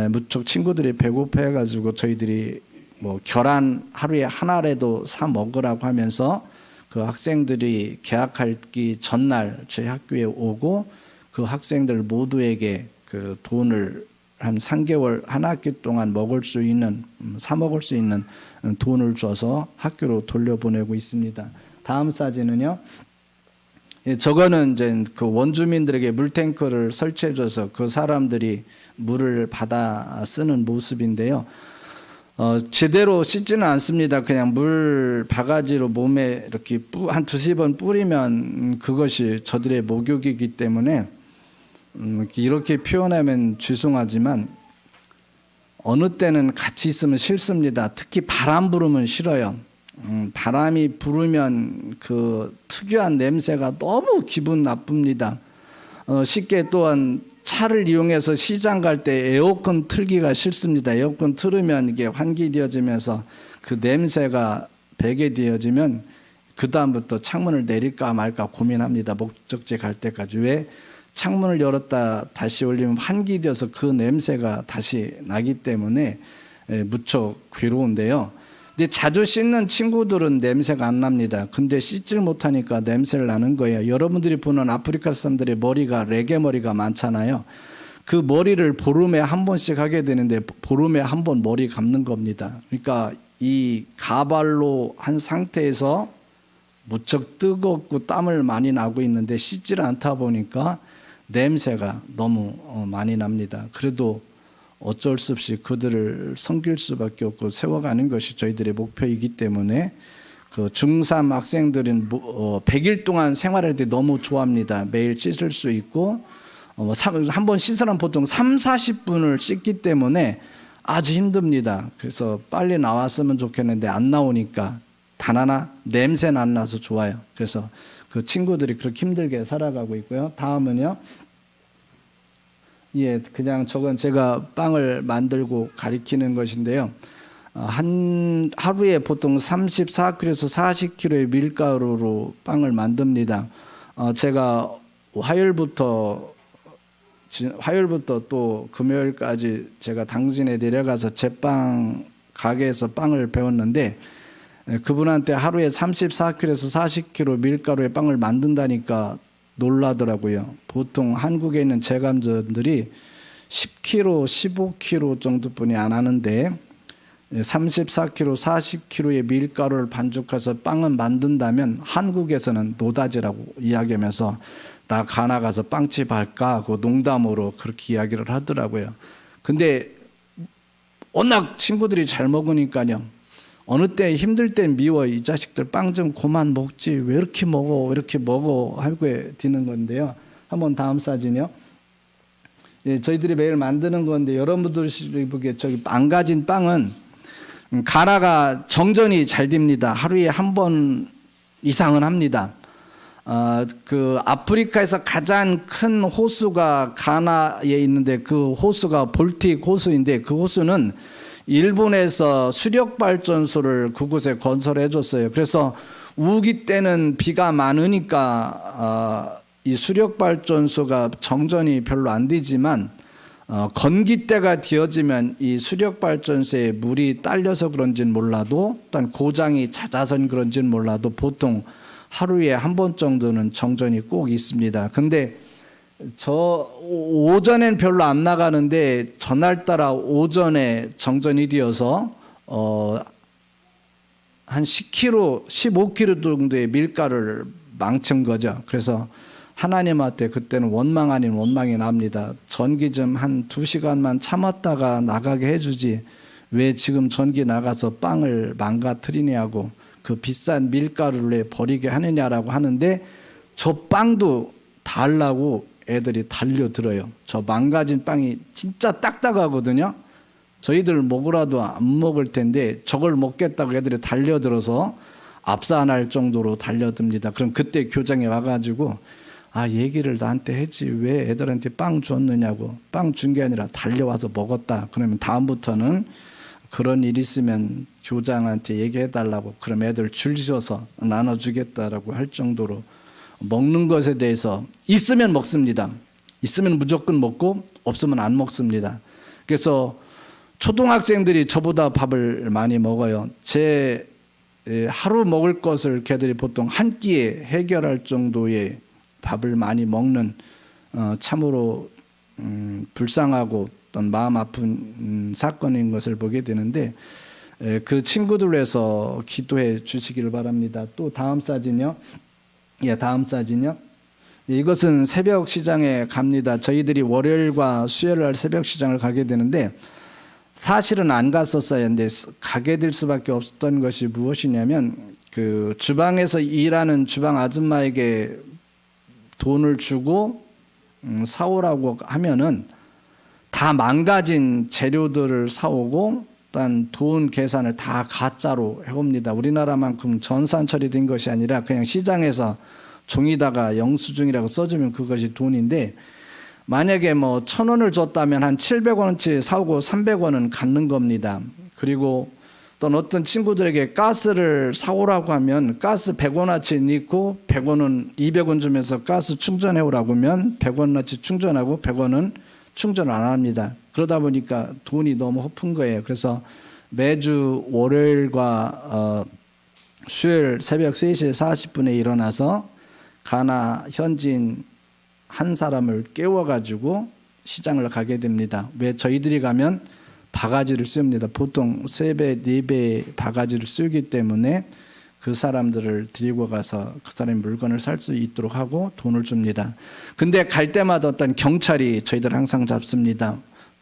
무척 친구들이 배고파해가지고 저희들이 뭐 계란 하루에 하나라도 사 먹으라고 하면서 그 학생들이 개학하기 전날 저희 학교에 오고 그 학생들 모두에게 그 돈을 한 3개월 한 학기 동안 먹을 수 있는 사 먹을 수 있는 돈을 줘서 학교로 돌려보내고 있습니다. 다음 사진은요. 저거는 이제 그 원주민들에게 물탱크를 설치해줘서 그 사람들이 물을 받아 쓰는 모습인데요. 제대로 씻지는 않습니다. 그냥 물 바가지로 몸에 이렇게 한 2-3번 뿌리면 그것이 저들의 목욕이기 때문에 이렇게 표현하면 죄송하지만 어느 때는 같이 있으면 싫습니다. 특히 바람 부르면 싫어요. 바람이 부르면 그 특유한 냄새가 너무 기분 나쁩니다. 쉽게 또한 차를 이용해서 시장 갈 때 에어컨 틀기가 싫습니다. 에어컨 틀으면 이게 환기되어지면서 그 냄새가 배게 되어지면 그 다음부터 창문을 내릴까 말까 고민합니다. 목적지 갈 때까지. 왜? 창문을 열었다 다시 올리면 환기되어서 그 냄새가 다시 나기 때문에 무척 괴로운데요. 근데 자주 씻는 친구들은 냄새가 안 납니다. 근데 씻질 못하니까 냄새를 나는 거예요. 여러분들이 보는 아프리카 사람들의 머리가 레게 머리가 많잖아요. 그 머리를 보름에 한 번씩 하게 되는데 보름에 한 번 머리 감는 겁니다. 그러니까 이 가발로 한 상태에서 무척 뜨겁고 땀을 많이 나고 있는데 씻질 않다 보니까 냄새가 너무 많이 납니다. 그래도 어쩔 수 없이 그들을 섬길 수밖에 없고 세워가는 것이 저희들의 목표이기 때문에 그 중3 학생들은 100일 동안 생활할 때 너무 좋아합니다. 매일 씻을 수 있고 한 번 씻으면 보통 30-40분을 씻기 때문에 아주 힘듭니다. 그래서 빨리 나왔으면 좋겠는데 안 나오니까 단 하나 냄새는 안 나서 좋아요. 그래서 그 친구들이 그렇게 힘들게 살아가고 있고요. 다음은요. 예, 그냥 저건 제가 빵을 만들고 가리키는 것인데요. 하루에 보통 34kg에서 40kg의 밀가루로 빵을 만듭니다. 제가 화요일부터 또 금요일까지 제가 당진에 내려가서 제빵 가게에서 빵을 배웠는데 그분한테 하루에 34kg에서 40kg 밀가루의 빵을 만든다니까 놀라더라고요. 보통 한국에 있는 제감전들이 10kg, 15kg 정도뿐이 안 하는데 34kg, 40kg의 밀가루를 반죽해서 빵을 만든다면 한국에서는 노다지라고 이야기하면서 나 가나 가서 빵집 할까 하고 농담으로 그렇게 이야기를 하더라고요. 근데 워낙 친구들이 잘 먹으니까요. 어느 때 힘들 때 미워 이 자식들 빵 좀 그만 먹지 왜 이렇게 먹어 하고 되는 건데요. 한번 다음 사진이요. 예, 저희들이 매일 만드는 건데 여러분들이 보기에 저기 망가진 빵은 가나가 정전이 잘 됩니다. 하루에 한 번 이상은 합니다. 그 아프리카에서 가장 큰 호수가 가나에 있는데 그 호수가 볼틱 호수인데 그 호수는 일본에서 수력 발전소를 그곳에 건설해 줬어요. 그래서 우기 때는 비가 많으니까 이 수력발전소가 정전이 별로 안 되지만 건기 때가 되어지면 이 수력발전소에 물이 딸려서 그런지는 몰라도 또한 고장이 잦아서 그런지는 몰라도 보통 하루에 한 번 정도는 정전이 꼭 있습니다. 근데 저 오전엔 별로 안 나가는데 전날따라 오전에 정전이 되어서 한 10kg, 15kg 정도의 밀가루를 망친 거죠. 그래서 하나님한테 그때는 원망 아닌 원망이 납니다. 전기 좀 한 2시간만 참았다가 나가게 해주지 왜 지금 전기 나가서 빵을 망가뜨리냐고 그 비싼 밀가루를 왜 버리게 하느냐라고 하는데 저 빵도 달라고 애들이 달려들어요. 저 망가진 빵이 진짜 딱딱하거든요. 저희들 먹으라도 안 먹을 텐데 저걸 먹겠다고 애들이 달려들어서 압사할 정도로 달려듭니다. 그럼 그때 교장이 와가지고 얘기를 나한테 했지 왜 애들한테 빵 줬느냐고. 빵 준 게 아니라 달려와서 먹었다. 그러면 다음부터는 그런 일 있으면 교장한테 얘기해달라고 그럼 애들 줄 서서 나눠주겠다라고 할 정도로 먹는 것에 대해서 있으면 먹습니다. 있으면 무조건 먹고 없으면 안 먹습니다. 그래서 초등학생들이 저보다 밥을 많이 먹어요. 제 하루 먹을 것을 걔들이 보통 한 끼에 해결할 정도의 밥을 많이 먹는 참으로 불쌍하고 어떤 마음 아픈 사건인 것을 보게 되는데 그 친구들 위해서 기도해 주시기를 바랍니다. 또 다음 사진요. 다음 사진요. 이것은 새벽 시장에 갑니다. 저희들이 월요일과 수요일 날 새벽 시장을 가게 되는데 사실은 안 갔었어요. 근데 가게 될 수밖에 없었던 것이 무엇이냐면 그 주방에서 일하는 주방 아줌마에게 돈을 주고 사오라고 하면은 다 망가진 재료들을 사오고 또한 돈 계산을 다 가짜로 해옵니다. 우리나라만큼 전산 처리된 것이 아니라 그냥 시장에서 종이다가 영수증이라고 써주면 그것이 돈인데 만약에 뭐 1,000원을 줬다면 한 700원어치 사오고 300원은 갖는 겁니다. 그리고 또 어떤 친구들에게 가스를 사오라고 하면 가스 100원어치 넣고 100원은 200원 주면서 가스 충전해 오라고 하면 100원어치 충전하고 100원은 충전을 안 합니다. 그러다 보니까 돈이 너무 허픈 거예요. 그래서 매주 월요일과 수요일 새벽 3시 40분에 일어나서 가나 현지인 한 사람을 깨워가지고 시장을 가게 됩니다. 왜 저희들이 가면 바가지를 씁니다. 보통 3배, 4배 바가지를 쓰기 때문에 그 사람들을 데리고 가서 그 사람의 물건을 살 수 있도록 하고 돈을 줍니다. 근데 갈 때마다 어떤 경찰이 저희들 항상 잡습니다.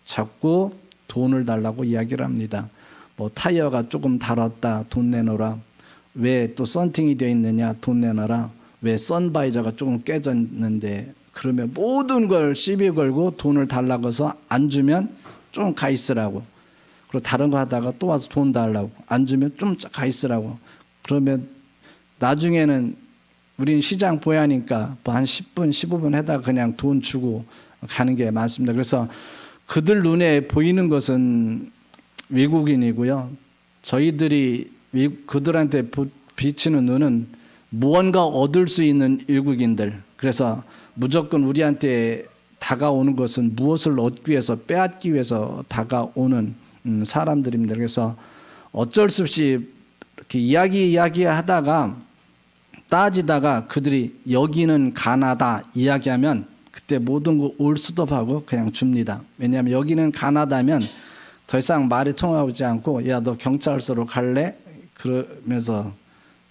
잡고 돈을 달라고 이야기를 합니다. 뭐 타이어가 조금 닳았다, 돈 내놓으라. 왜 또 썬팅이 되어 있느냐, 돈 내놔라. 왜 선바이저가 조금 깨졌는데 그러면 모든 걸 시비 걸고 돈을 달라고 해서 안 주면 좀 가 있으라고. 그리고 다른 거 하다가 또 와서 돈 달라고. 안 주면 좀 가 있으라고. 그러면 나중에는 우린 시장 보야니까 한 10분, 15분 하다가 그냥 돈 주고 가는 게 많습니다. 그래서 그들 눈에 보이는 것은 외국인이고요. 저희들이 그들한테 비치는 눈은 무언가 얻을 수 있는 외국인들. 그래서 무조건 우리한테 다가오는 것은 무엇을 얻기 위해서 빼앗기 위해서 다가오는 사람들입니다. 그래서 어쩔 수 없이 이렇게 이야기하다가 따지다가 그들이 여기는 가나다 이야기하면 그때 모든 거 올스톱하고 그냥 줍니다. 왜냐하면 여기는 가나다면 더 이상 말이 통하지 않고 야 너 경찰서로 갈래? 그러면서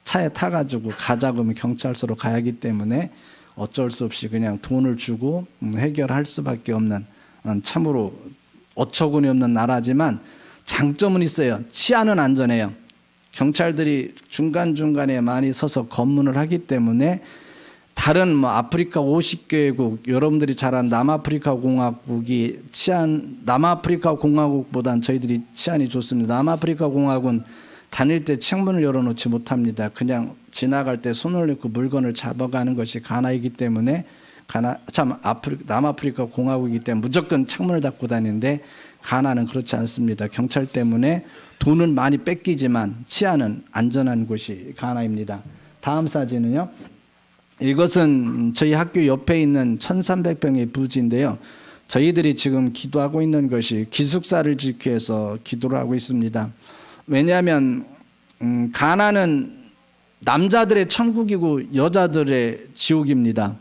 차에 타가지고 가자고 하면 경찰서로 가야 하기 때문에 어쩔 수 없이 그냥 돈을 주고 해결할 수밖에 없는 참으로 어처구니 없는 나라지만 장점은 있어요. 치안은 안전해요. 경찰들이 중간중간에 많이 서서 검문을 하기 때문에 다른 뭐 아프리카 50개국 여러분들이 잘 아는 남아프리카 공화국이 남아프리카 공화국보단 저희들이 치안이 좋습니다. 남아프리카 공화국은 다닐 때 창문을 열어놓지 못합니다. 그냥 지나갈 때 손을 넣고 물건을 잡아가는 것이 가나이기 때문에 남아프리카 공화국이기 때문에 무조건 창문을 닫고 다니는데 가나는 그렇지 않습니다. 경찰 때문에 돈은 많이 뺏기지만 치안은 안전한 곳이 가나입니다. 다음 사진은요. 이것은 저희 학교 옆에 있는 1,300평의 부지인데요. 저희들이 지금 기도하고 있는 것이 기숙사를 짓기 위해서 기도를 하고 있습니다. 왜냐하면 가나는 남자들의 천국이고 여자들의 지옥입니다.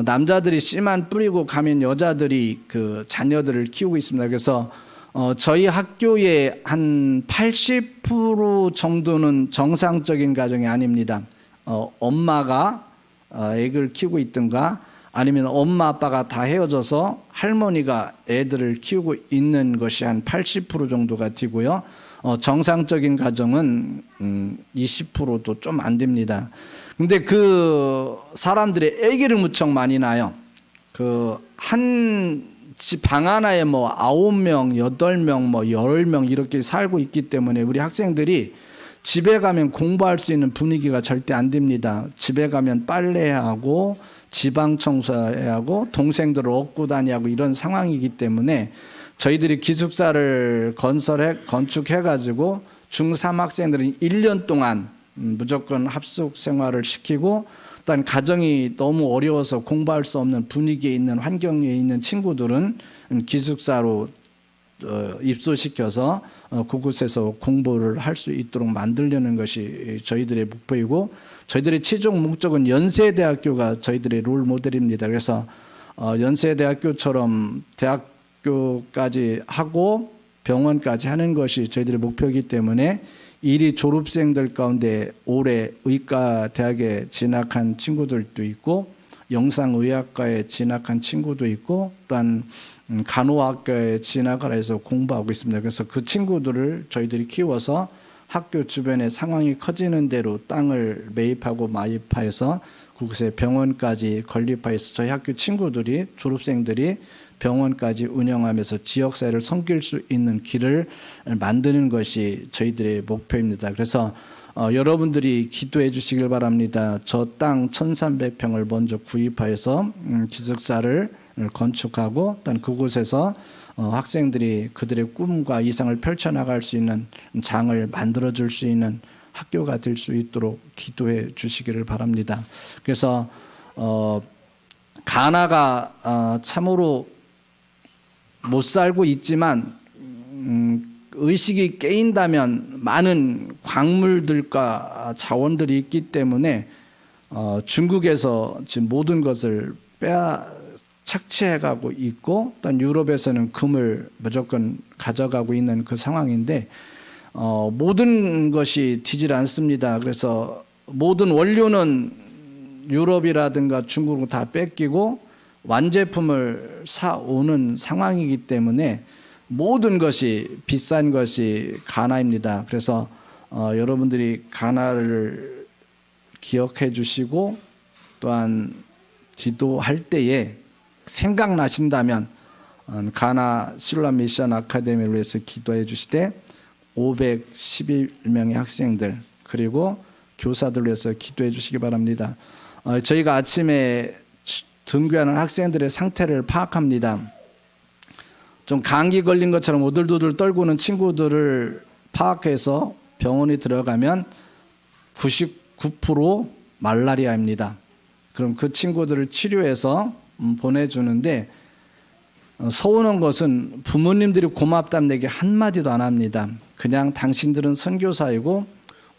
남자들이 씨만 뿌리고 가면 여자들이 그 자녀들을 키우고 있습니다. 그래서 저희 학교의 한 80% 정도는 정상적인 가정이 아닙니다. 엄마가 애를 키우고 있든가 아니면 엄마 아빠가 다 헤어져서 할머니가 애들을 키우고 있는 것이 한 80% 정도가 되고요. 정상적인 가정은 20%도 좀 안 됩니다. 근데 그 사람들이 아기를 무척 많이 낳아요. 그 한 집 방 하나에 뭐 9명, 8명, 뭐 10명 이렇게 살고 있기 때문에 우리 학생들이 집에 가면 공부할 수 있는 분위기가 절대 안 됩니다. 집에 가면 빨래해야 하고 지방 청소해야 하고 동생들을 업고 다니고 이런 상황이기 때문에 저희들이 기숙사를 건축해 가지고 중3 학생들은 1년 동안 무조건 합숙 생활을 시키고 또한 가정이 너무 어려워서 공부할 수 없는 분위기에 있는 환경에 있는 친구들은 기숙사로 입소시켜서 그곳에서 공부를 할 수 있도록 만들려는 것이 저희들의 목표이고 저희들의 최종 목적은 연세대학교가 저희들의 롤 모델입니다. 그래서 연세대학교처럼 대학교까지 하고 병원까지 하는 것이 저희들의 목표이기 때문에 이리 졸업생들 가운데 올해 의과대학에 진학한 친구들도 있고 영상의학과에 진학한 친구도 있고 또한 간호학과에 진학을 해서 공부하고 있습니다. 그래서 그 친구들을 저희들이 키워서 학교 주변에 상황이 커지는 대로 땅을 매입하고 마입해서 그곳에 병원까지 건립해서 저희 학교 친구들이 졸업생들이 병원까지 운영하면서 지역사회를 섬길 수 있는 길을 만드는 것이 저희들의 목표입니다. 그래서 여러분들이 기도해 주시길 바랍니다. 저 땅 1,300평을 먼저 구입하여서 기숙사를 건축하고 또한 그곳에서 학생들이 그들의 꿈과 이상을 펼쳐나갈 수 있는 장을 만들어줄 수 있는 학교가 될 수 있도록 기도해 주시기를 바랍니다. 그래서 가나가 참으로 못 살고 있지만 의식이 깨인다면 많은 광물들과 자원들이 있기 때문에 중국에서 지금 모든 것을 착취해가고 있고 또한 유럽에서는 금을 무조건 가져가고 있는 그 상황인데 모든 것이 되질 않습니다. 그래서 모든 원료는 유럽이라든가 중국으로 다 뺏기고 완제품을 사오는 상황이기 때문에 모든 것이 비싼 것이 가나입니다. 그래서 여러분들이 가나를 기억해 주시고 또한 기도할 때에 생각나신다면 가나 실람 미션 아카데미를 위해서 기도해 주시되 511명의 학생들 그리고 교사들 위해서 기도해 주시기 바랍니다. 저희가 아침에 등교하는 학생들의 상태를 파악합니다. 좀 감기 걸린 것처럼 오들오들 떨고는 친구들을 파악해서 병원에 들어가면 99% 말라리아입니다. 그럼 그 친구들을 치료해서 보내주는데 서운한 것은 부모님들이 고맙다는 얘기 한마디도 안 합니다. 그냥 당신들은 선교사이고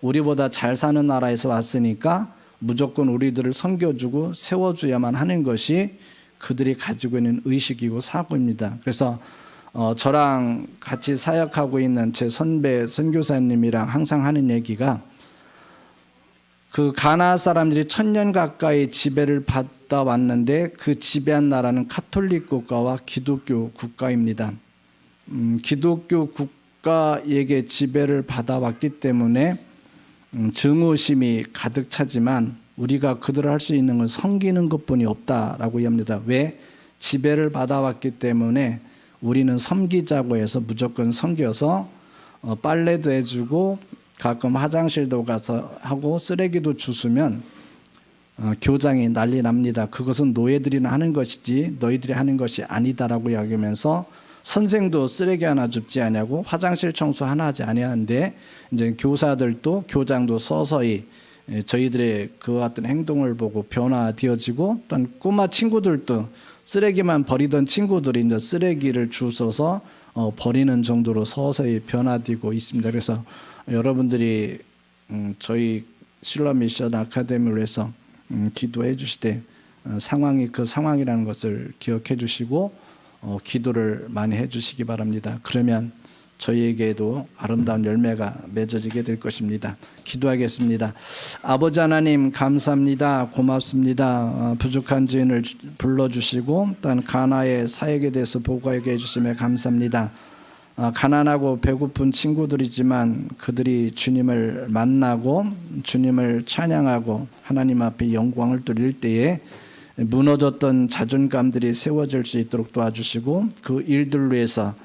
우리보다 잘 사는 나라에서 왔으니까 무조건 우리들을 섬겨주고 세워줘야만 하는 것이 그들이 가지고 있는 의식이고 사고입니다. 그래서 저랑 같이 사역하고 있는 제 선배 선교사님이랑 항상 하는 얘기가 그 가나 사람들이 1000년 가까이 지배를 받다 왔는데 그 지배한 나라는 카톨릭 국가와 기독교 국가입니다. 기독교 국가에게 지배를 받아왔기 때문에 증오심이 가득 차지만 우리가 그들을 할 수 있는 건 섬기는 것뿐이 없다라고 합니다. 왜? 지배를 받아왔기 때문에 우리는 섬기자고 해서 무조건 섬겨서 빨래도 해주고 가끔 화장실도 가서 하고 쓰레기도 주우면 교장이 난리 납니다. 그것은 노예들이 하는 것이지 너희들이 하는 것이 아니다라고 이야기하면서 선생도 쓰레기 하나 줍지 아니하고 화장실 청소 하나 하지 아니하는데 이제 교사들도 교장도 서서히 저희들의 그 같은 행동을 보고 변화되어지고, 또한 꼬마 친구들도 쓰레기만 버리던 친구들이 이제 쓰레기를 주워서 버리는 정도로 서서히 변화되고 있습니다. 그래서 여러분들이 저희 실로 미션 아카데미를 위해서 기도해 주실 때 상황이 그 상황이라는 것을 기억해 주시고 기도를 많이 해 주시기 바랍니다. 그러면 저희에게도 아름다운 열매가 맺어지게 될 것입니다. 기도하겠습니다. 아버지 하나님 감사합니다. 고맙습니다. 부족한 죄인을 불러주시고 또한 가나의 사역에 대해서 보고하게 해주심에 감사합니다. 가난하고 배고픈 친구들이지만 그들이 주님을 만나고 주님을 찬양하고 하나님 앞에 영광을 돌릴 때에 무너졌던 자존감들이 세워질 수 있도록 도와주시고, 그 일들로 해서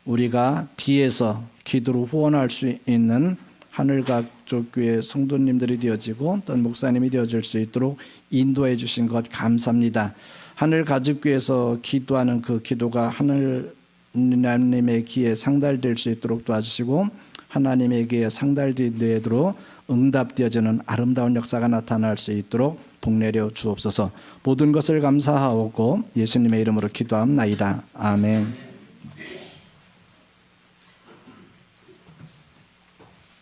우리가 뒤에서 기도로 후원할 수 있는 하늘각족교회 성도님들이 되어지고 또한 목사님이 되어질 수 있도록 인도해 주신 것 감사합니다. 하늘가족교회에서 기도하는 그 기도가 하나님의 귀에 상달될 수 있도록 도와주시고, 하나님의 귀에 상달되도록 응답되어지는 아름다운 역사가 나타날 수 있도록 복내려 주옵소서. 모든 것을 감사하고 예수님의 이름으로 기도합나이다. 아멘.